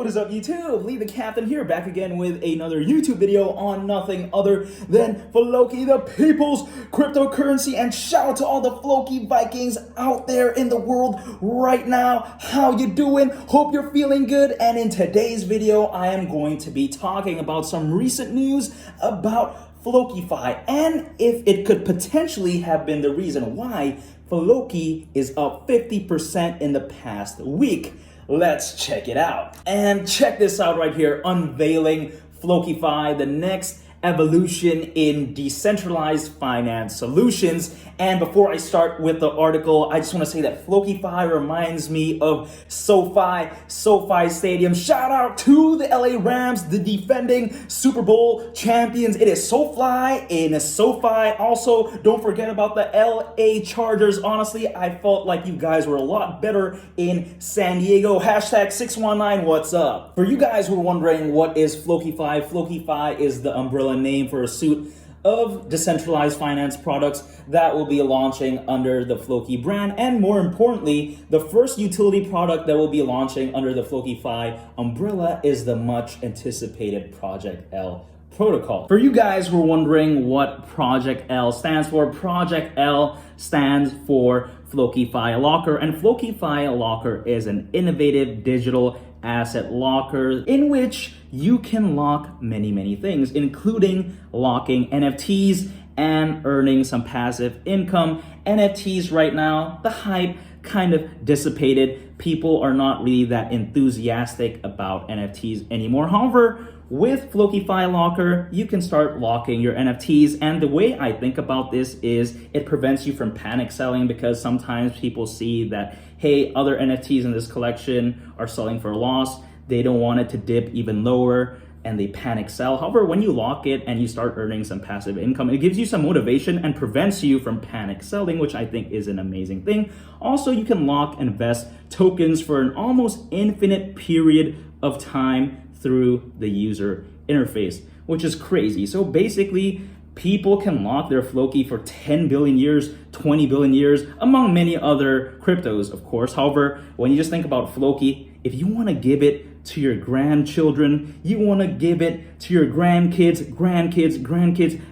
What is up, YouTube? Lee the Captain here, back again with another YouTube video on nothing other than Floki, the people's cryptocurrency. And shout out to all the Floki Vikings out there in the world right now. How you doing? Hope you're feeling good. And in today's video, I am going to be talking about some recent news about FlokiFi and if it could potentially have been the reason why Floki is up 50% in the past week. Let's check it out. And check this out right here, unveiling FlokiFi, the next evolution in decentralized finance solutions. And before I start with the article, I just want to say that FlokiFi reminds me of SoFi Stadium. Shout out to the LA Rams, the defending Super Bowl champions. It is SoFi in SoFi. Also, don't forget about the LA Chargers. Honestly, I felt like you guys were a lot better in San Diego. Hashtag 619, what's up? For you guys who are wondering what is FlokiFi, FlokiFi is the umbrella name for a suite of decentralized finance products that will be launching under the Floki brand, and more importantly, the first utility product that will be launching under the FlokiFi umbrella is the much anticipated Project L protocol. For you guys who are wondering what Project L stands for, Project L stands for FlokiFi Locker, and FlokiFi Locker is an innovative digital asset locker in which you can lock many things, including locking NFTs and earning some passive income. NFTs right now, the hype kind of dissipated. People are not really that enthusiastic about NFTs anymore. However, with FlokiFi Locker, you can start locking your NFTs. And the way I think about this is it prevents you from panic selling, because sometimes people see that, hey, other NFTs in this collection are selling for a loss. They don't want it to dip even lower and they panic sell. However, when you lock it and you start earning some passive income, it gives you some motivation and prevents you from panic selling, which I think is an amazing thing. Also, you can lock and vest tokens for an almost infinite period of time through the user interface, which is crazy. So basically, people can lock their Floki for 10 billion years, 20 billion years, among many other cryptos, of course. However, when you just think about Floki, if you want to give it to your grandchildren, you want to give it to your grandkids,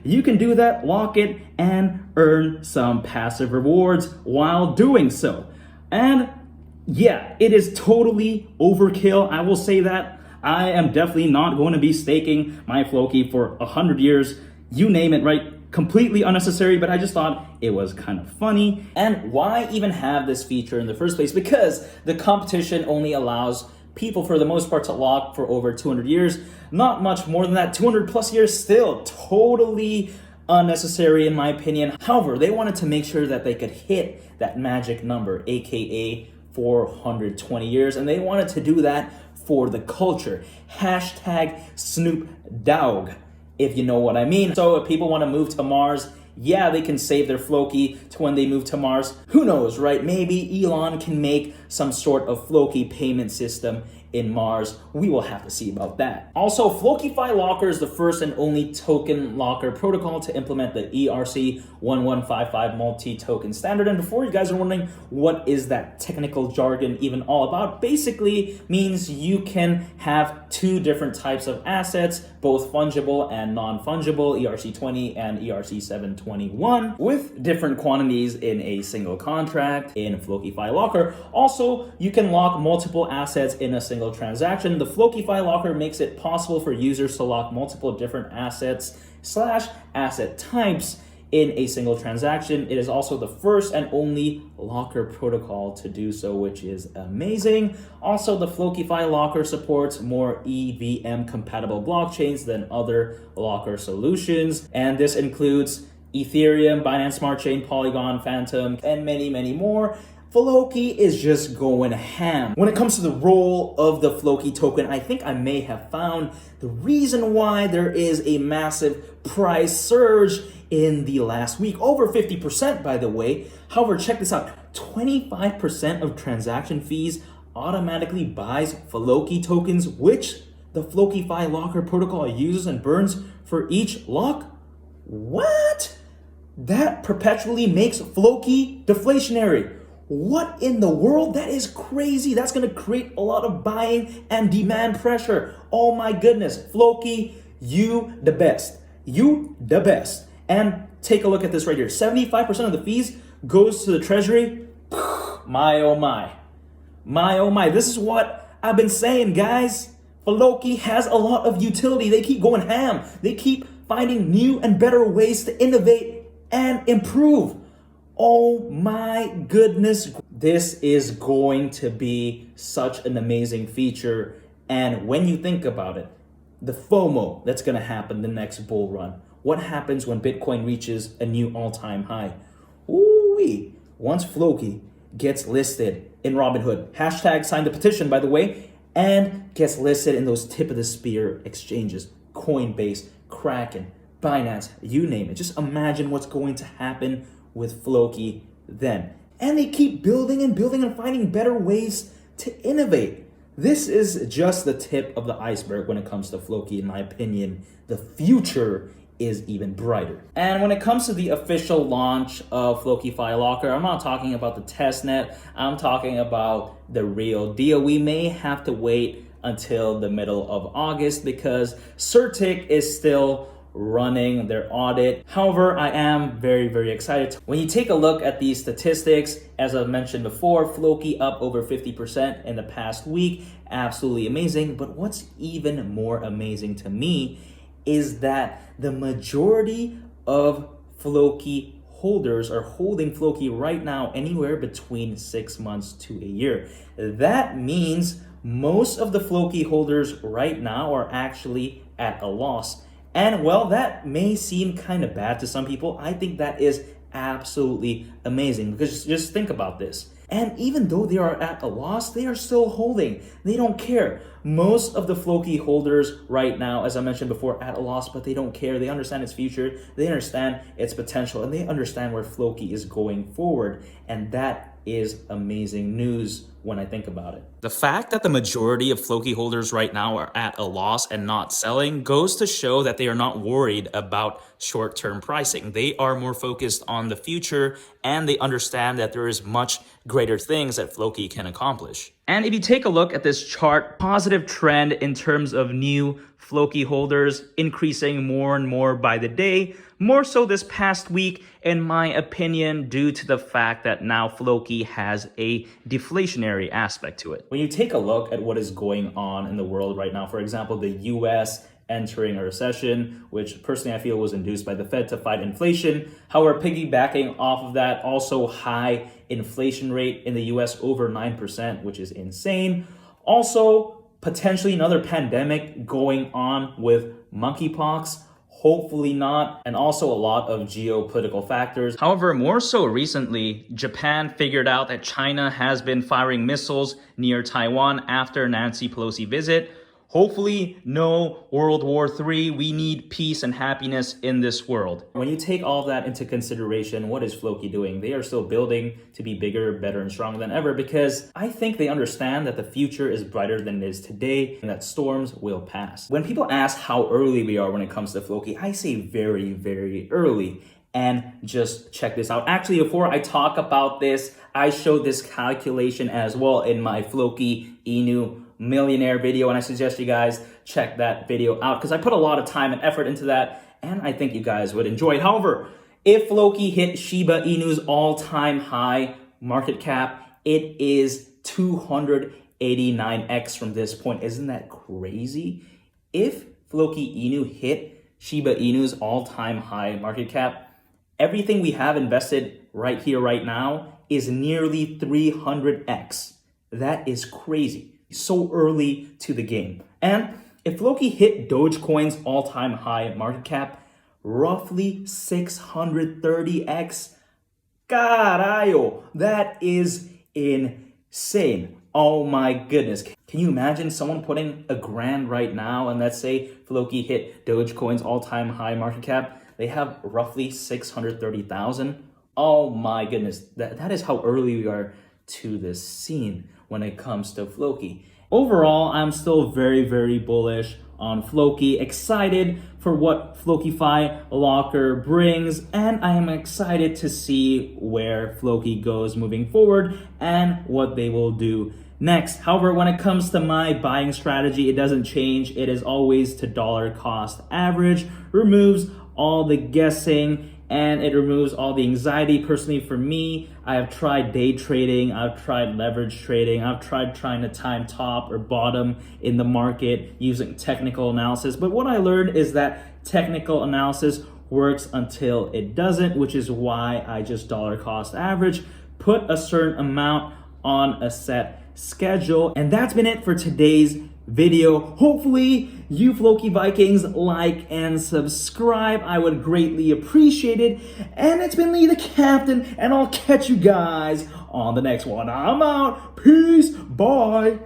you can do that, lock it, and earn some passive rewards while doing so. And yeah, it is totally overkill, I will say that. I am definitely not going to be staking my Floki for 100 years, you name it, right? Completely unnecessary, but I just thought it was kind of funny. And why even have this feature in the first place? Because the competition only allows people, for the most part, to lock for over 200 years. Not much more than that, 200 plus years, still totally unnecessary in my opinion. However, they wanted to make sure that they could hit that magic number, aka 420 years, and they wanted to do that for the culture. Hashtag Snoop Dogg, if you know what I mean. So if people want to move to Mars, yeah, they can save their Floki to when they move to Mars. Who knows, right? Maybe Elon can make some sort of Floki payment system in Mars. We will have to see about that. Also, FlokiFi Locker is the first and only token locker protocol to implement the ERC 1155 multi-token standard. And before you guys are wondering what is that technical jargon even all about, basically means you can have two different types of assets, both fungible and non-fungible, ERC20 and ERC721, with different quantities in a single contract in FlokiFi Locker. Also, you can lock multiple assets in a single transaction. The FlokiFi Locker makes it possible for users to lock multiple different assets/asset types in a single transaction. It is also the first and only locker protocol to do so, which is amazing. Also, the FlokiFi Locker supports more EVM compatible blockchains than other locker solutions, and this includes Ethereum, Binance Smart Chain, Polygon, Phantom, and many more. Floki is just going ham. When it comes to the role of the Floki token, I think I may have found the reason why there is a massive price surge in the last week. Over 50%, by the way. However, check this out. 25% of transaction fees automatically buys Floki tokens, which the FlokiFi Locker protocol uses and burns for each lock. What? That perpetually makes Floki deflationary. What in the world? That is crazy. That's going to create a lot of buying and demand pressure. Oh my goodness. Floki, you the best. You the best. And take a look at this right here. 75% of the fees goes to the treasury. My oh my. My oh my. This is what I've been saying, guys. Floki has a lot of utility. They keep going ham. They keep finding new and better ways to innovate and improve. Oh my goodness. This is going to be such an amazing feature. And when you think about it, the FOMO that's going to happen the next bull run. What happens when Bitcoin reaches a new all-time high? Ooh-wee. Once Floki gets listed in Robinhood, hashtag sign the petition, by the way, and gets listed in those tip of the spear exchanges, Coinbase, Kraken, Binance, you name it. Just imagine what's going to happen with Floki then. And they keep building and building and finding better ways to innovate. This is just the tip of the iceberg when it comes to Floki, in my opinion. The future is even brighter. And when it comes to the official launch of FlokiFi Locker, I'm not talking about the testnet, I'm talking about the real deal. We may have to wait until the middle of August because Certic is still running their audit. However, I am very, very excited. When you take a look at these statistics, as I've mentioned before, Floki up over 50% in the past week. Absolutely amazing. But what's even more amazing to me is that the majority of Floki holders are holding Floki right now anywhere between 6 months to a year. That means most of the Floki holders right now are actually at a loss. And well, that may seem kind of bad to some people. I think that is absolutely amazing because just think about this. And even though they are at a loss, they are still holding. They don't care. Most of the Floki holders right now, as I mentioned before, at a loss, but they don't care. They understand its future, they understand its potential, and they understand where Floki is going forward. And that is amazing news when I think about it. The fact that the majority of Floki holders right now are at a loss and not selling goes to show that they are not worried about short-term pricing. They are more focused on the future and they understand that there is much greater things that Floki can accomplish. And if you take a look at this chart, positive trend in terms of new Floki holders increasing more and more by the day, more so this past week, in my opinion, due to the fact that now Floki has a deflationary aspect to it. When you take a look at what is going on in the world right now, for example, the US entering a recession, which personally I feel was induced by the Fed to fight inflation. However, piggybacking off of that, also high inflation rate in the US, over 9%, which is insane. Also, potentially another pandemic going on with monkeypox. Hopefully not, and also a lot of geopolitical factors. However, more so recently, Japan figured out that China has been firing missiles near Taiwan after Nancy Pelosi visit. Hopefully, no World War III. We need peace and happiness in this world. When you take all of that into consideration, what is Floki doing? They are still building to be bigger, better, and stronger than ever because I think they understand that the future is brighter than it is today and that storms will pass. When people ask how early we are when it comes to Floki, I say very, very early. And just check this out. Actually, before I talk about this, I showed this calculation as well in my Floki Inu millionaire video, and I suggest you guys check that video out because I put a lot of time and effort into that and I think you guys would enjoy it. However, if Floki hit Shiba Inu's all-time high market cap, it is 289x from this point. Isn't that crazy? If Floki Inu hit Shiba Inu's all-time high market cap, everything we have invested right here, right now is nearly 300x. That is crazy. So early to the game. And if Floki hit Dogecoin's all-time high market cap, roughly 630x, carajo, that is insane. Oh my goodness. Can you imagine someone putting $1,000 right now and let's say Floki hit Dogecoin's all-time high market cap? They have roughly 630,000. Oh my goodness. That is how early we are to this scene when it comes to Floki. Overall, I'm still very, very bullish on Floki. Excited for what FlokiFi locker brings, and I am excited to see where Floki goes moving forward and what they will do next. However, when it comes to my buying strategy, it doesn't change. It is always to dollar cost average, removes all the guessing, and it removes all the anxiety. Personally, for me, I have tried day trading, I've tried leverage trading, I've tried trying to time top or bottom in the market using technical analysis. But what I learned is that technical analysis works until it doesn't, which is why I just dollar cost average, put a certain amount on a set schedule. And that's been it for today's video. Hopefully you Floki Vikings like and subscribe. I would greatly appreciate it. And it's been Lee the Captain, and I'll catch you guys on the next one. I'm out. Peace. Bye.